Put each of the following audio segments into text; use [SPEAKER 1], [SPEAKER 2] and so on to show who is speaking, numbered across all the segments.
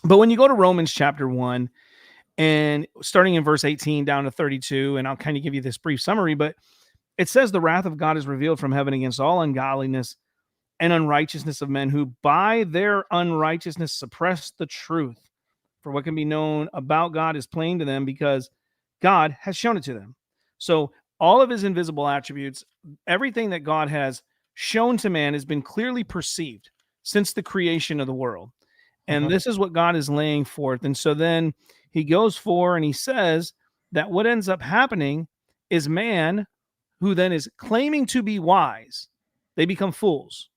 [SPEAKER 1] But when you go to Romans chapter 1, and starting in verse 18 down to 32, and I'll kind of give you this brief summary, but it says the wrath of God is revealed from heaven against all ungodliness and unrighteousness of men who by their unrighteousness suppress the truth. For what can be known about God is plain to them because God has shown it to them. So all of his invisible attributes, everything that God has shown to man has been clearly perceived since the creation of the world. And this is what God is laying forth. And so then he goes for and he says that what ends up happening is man who then is claiming to be wise, they become fools.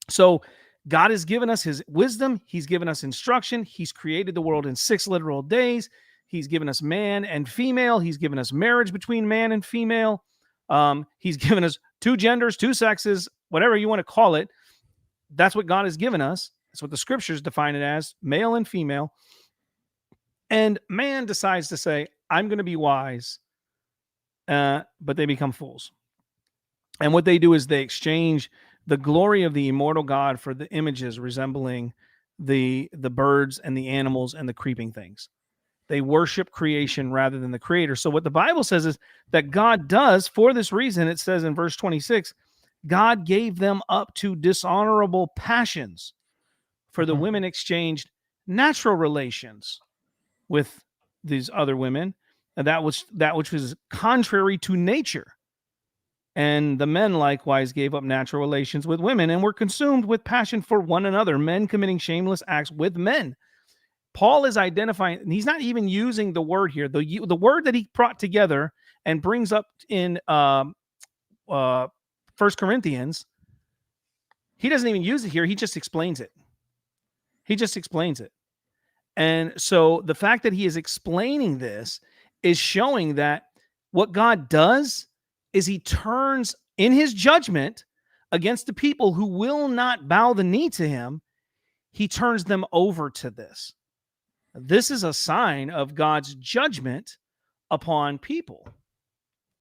[SPEAKER 1] So God has given us his wisdom. He's given us instruction. He's created the world in 6 literal days. He's given us man and female. He's given us marriage between man and female. He's given us 2 genders, 2 sexes, whatever you want to call it. That's what God has given us. That's what the scriptures define it as, male and female. And man decides to say, I'm going to be wise, but they become fools. And what they do is they exchange the glory of the immortal God for the images resembling the birds and the animals and the creeping things. They worship creation rather than the creator. So what the Bible says is that God does, for this reason, it says in verse 26, God gave them up to dishonorable passions, for the women exchanged natural relations with these other women, and that which was contrary to nature. And the men likewise gave up natural relations with women and were consumed with passion for one another, men committing shameless acts with men. Paul is identifying, and he's not even using the word here. The word that he brought together and brings up in 1 Corinthians, he doesn't even use it here. He just explains it. And so the fact that he is explaining this is showing that what God does is he turns in his judgment against the people who will not bow the knee to him. He turns them over to this. This is a sign of God's judgment upon people.